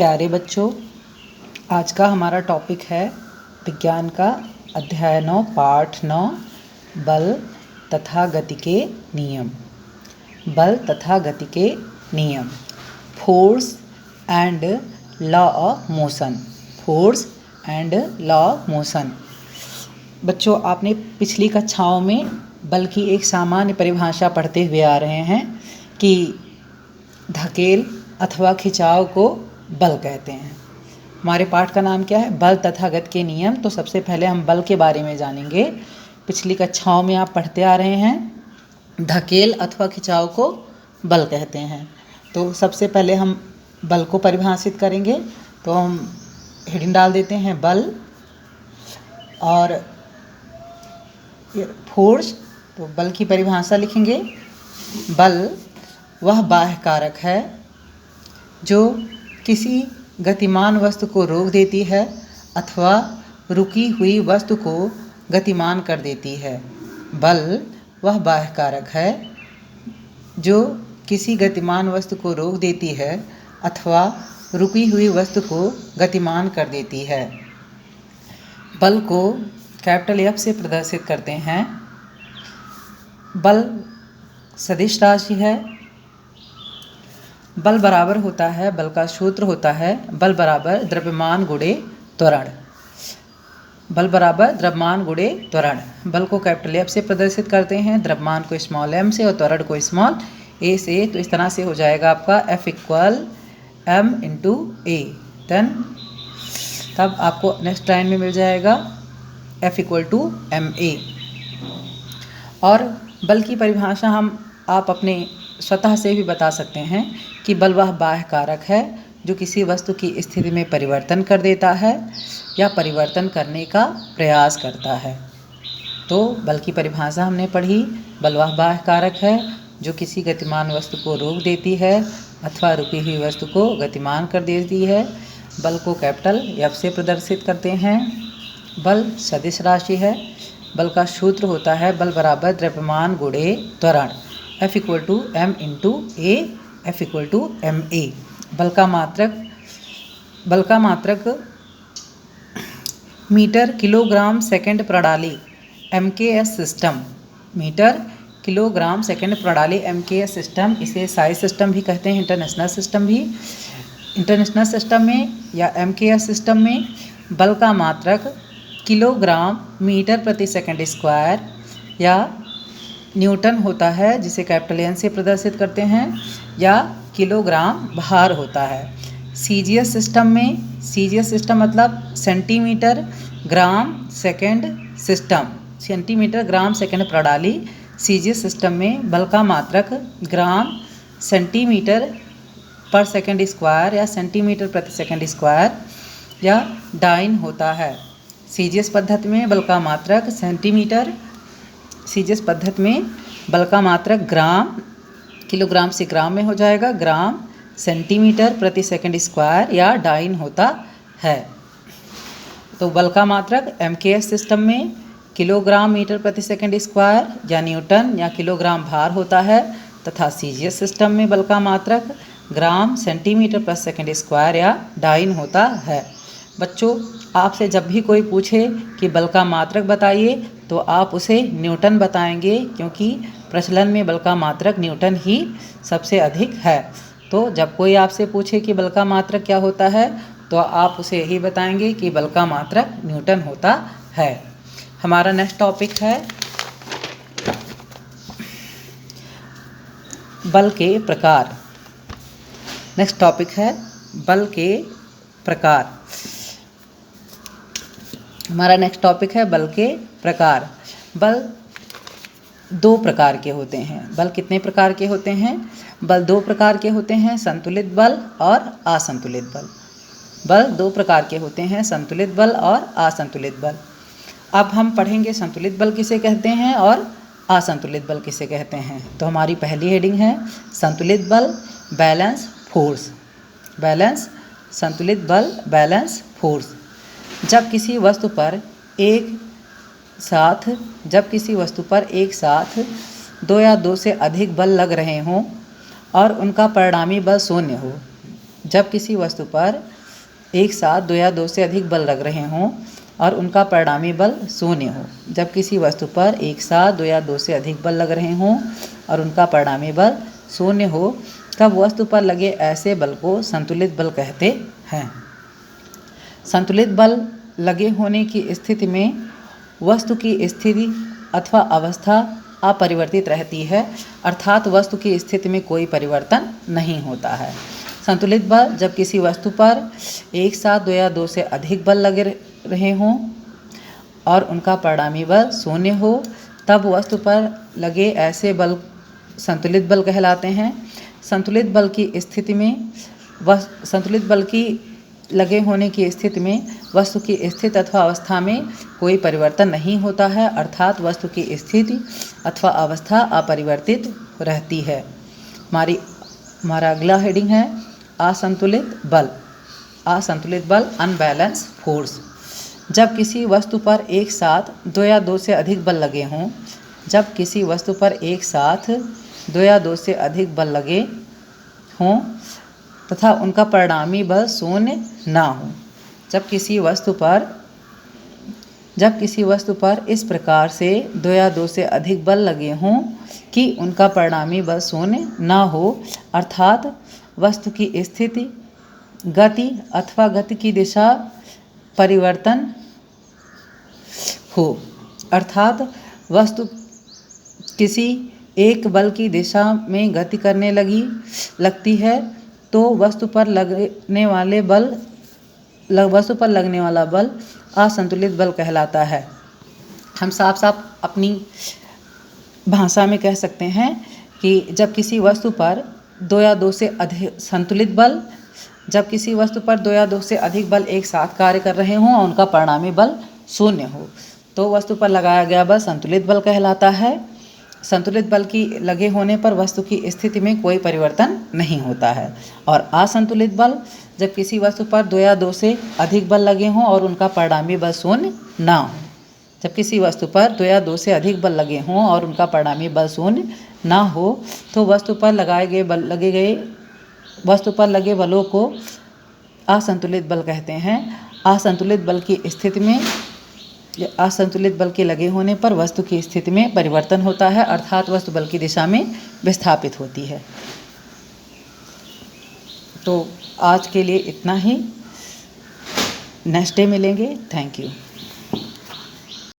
प्यारे बच्चों, आज का हमारा टॉपिक है विज्ञान का अध्याय 9 पाठ 9 बल तथा गति के नियम। बल तथा गति के नियम, force and law of motion. Force and law of motion. बच्चों, आपने पिछली कक्षाओं में बल की एक सामान्य परिभाषा पढ़ते हुए आ रहे हैं कि धकेल अथवा खिंचाव को बल कहते हैं। हमारे पाठ का नाम क्या है? बल तथा गति के नियम। तो सबसे पहले हम बल के बारे में जानेंगे। पिछली कक्षाओं में आप पढ़ते आ रहे हैं धकेल अथवा खिंचाव को बल कहते हैं। तो सबसे पहले हम बल को परिभाषित करेंगे। तो हम हेडिंग डाल देते हैं बल और फोर्स। तो बल की परिभाषा लिखेंगे, बल वह बाह्य कारक है जो किसी गतिमान वस्तु को रोक देती है अथवा रुकी हुई वस्तु को गतिमान कर देती है। बल वह बाह्य कारक है जो किसी गतिमान वस्तु को रोक देती है अथवा रुकी हुई वस्तु को गतिमान कर देती है। बल को कैपिटल F से प्रदर्शित करते हैं। बल सदिश राशि है। बल बराबर होता है, बल का सूत्र होता है बल बराबर द्रव्यमान गुणे त्वरण। बल बराबर द्रव्यमान गुणे त्वरण। बल को कैपिटल F से प्रदर्शित करते हैं, द्रव्यमान को स्मॉल m से और त्वरण को स्मॉल a से। तो इस तरह से हो जाएगा आपका F equal m into a। तब आपको नेक्स्ट लाइन में मिल जाएगा F इक्वल टू ma। और बल की परिभाषा आप अपने स्वतः से भी बता सकते हैं कि बल वह बाह्य कारक है जो किसी वस्तु की स्थिति में परिवर्तन कर देता है या परिवर्तन करने का प्रयास करता है। तो बल की परिभाषा हमने पढ़ी, बल वह बाह्य कारक है जो किसी गतिमान वस्तु को रोक देती है अथवा रुकी हुई वस्तु को गतिमान कर देती है। बल को कैपिटल F से प्रदर्शित करते हैं। बल सदिश राशि है। बल का सूत्र होता है बल बराबर द्रव्यमान गुणे त्वरण। F equal to m into a, F equal to ma। बल का मात्रक मीटर किलोग्राम सेकंड प्रणाली MKS system. Metre kilogram second प्रणाली MKS सिस्टम, इसे साइज सिस्टम भी कहते हैं, इंटरनेशनल सिस्टम भी। इंटरनेशनल सिस्टम में या MKS सिस्टम में बल का मात्रक किलोग्राम मीटर प्रति सेकंड स्क्वायर या न्यूटन होता है, जिसे कैपिटल N से प्रदर्शित करते हैं, या किलोग्राम भार होता है। CGS सिस्टम में, CGS सिस्टम मतलब centimetre gram second system, centimetre gram second प्रणाली। CGS सिस्टम में बल का मात्रक ग्राम सेंटीमीटर पर सेकंड स्क्वायर या सेंटीमीटर प्रति सेकंड स्क्वायर या डाइन होता है। CGS पद्धति में बल का मात्रक सेंटीमीटर, CGS पद्धति में बल का मात्रक ग्राम, किलोग्राम से ग्राम में हो जाएगा, ग्राम सेंटीमीटर प्रति सेकंड स्क्वायर या डाइन होता है। तो बल का मात्रक MKS सिस्टम में किलोग्राम मीटर प्रति सेकंड स्क्वायर या न्यूटन या किलोग्राम भार होता है, तथा CGS सिस्टम में बल का मात्रक ग्राम सेंटीमीटर प्रति सेकंड स्क्वायर या डाइन होता है। बच्चों, आपसे जब भी कोई पूछे कि बल का मात्रक बताइए तो आप उसे न्यूटन बताएंगे, क्योंकि प्रचलन में बल का मात्रक न्यूटन ही सबसे अधिक है। तो जब कोई आपसे पूछे कि बल का मात्रक क्या होता है तो आप उसे यही बताएंगे कि बल का मात्रक न्यूटन होता है। हमारा नेक्स्ट टॉपिक है बल के प्रकार। नेक्स्ट टॉपिक है बल के प्रकार। हमारा नेक्स्ट टॉपिक है बल के प्रकार। बल दो प्रकार के होते हैं। बल कितने प्रकार के होते हैं? बल दो प्रकार के होते हैं, संतुलित बल और असंतुलित बल। बल दो प्रकार के होते हैं, संतुलित बल और असंतुलित बल। अब हम पढ़ेंगे संतुलित बल किसे कहते हैं और असंतुलित बल किसे कहते हैं। तो हमारी पहली हेडिंग है संतुलित बल, बैलेंस फोर्स। बैलेंस, संतुलित बल, बैलेंस फोर्स। जब किसी वस्तु पर एक साथ दो या दो से अधिक बल लग रहे हों और उनका परिणामी बल शून्य हो, जब किसी वस्तु पर एक साथ दो या दो से अधिक बल लग रहे हों और उनका परिणामी बल शून्य हो। जब किसी वस्तु पर एक साथ दो या दो से अधिक बल लग रहे हों और उनका परिणामी बल शून्य हो, तब वस्तु पर लगे ऐसे बल को संतुलित बल कहते हैं। संतुलित बल लगे होने की स्थिति में वस्तु की स्थिति अथवा अवस्था अपरिवर्तित रहती है, अर्थात वस्तु की स्थिति में कोई परिवर्तन नहीं होता है। संतुलित बल जब किसी वस्तु पर एक साथ दो या दो से अधिक बल लगे रहे हों और उनका परिणामी बल शून्य हो, तब वस्तु पर लगे ऐसे बल संतुलित बल कहलाते हैं। संतुलित बल की लगे होने की स्थिति में वस्तु की स्थिति अथवा अवस्था में कोई परिवर्तन नहीं होता है, अर्थात वस्तु की स्थिति अथवा अवस्था अपरिवर्तित रहती है। हमारा अगला हेडिंग है असंतुलित बल। असंतुलित बल अनबैलेंस फोर्स। जब किसी वस्तु पर एक साथ दो या दो से अधिक बल लगे हों, जब किसी वस्तु पर एक साथ दो या दो से अधिक बल लगे हों तथा उनका परिणामी बल शून्य ना हो। जब किसी वस्तु पर इस प्रकार से दो या दो से अधिक बल लगे हों कि उनका परिणामी बल शून्य ना हो, अर्थात वस्तु की स्थिति, गति अथवा गति की दिशा परिवर्तन हो, अर्थात वस्तु किसी एक बल की दिशा में गति करने लगती है तो वस्तु पर लगने वाला बल असंतुलित बल कहलाता है। हम साफ साफ अपनी भाषा में कह सकते हैं कि जब किसी वस्तु पर दो या दो से अधिक जब किसी वस्तु पर दो या दो से अधिक बल एक साथ कार्य कर रहे हों और उनका परिणामी बल शून्य हो, तो वस्तु पर लगाया गया बल संतुलित बल कहलाता है। संतुलित बल की लगे होने पर वस्तु की स्थिति में कोई परिवर्तन नहीं होता है। और असंतुलित बल जब किसी वस्तु पर दो या दो से अधिक बल लगे हों और उनका परिणामी बल शून्य ना हो। जब किसी वस्तु पर दो या दो से अधिक बल लगे हों और उनका परिणामी बल शून्य ना हो, तो वस्तु पर लगे बलों को असंतुलित बल कहते हैं। असंतुलित बल के लगे होने पर वस्तु की स्थिति में परिवर्तन होता है, अर्थात वस्तु बल की दिशा में विस्थापित होती है। तो आज के लिए इतना ही। नेक्स्ट डे मिलेंगे। Thank you.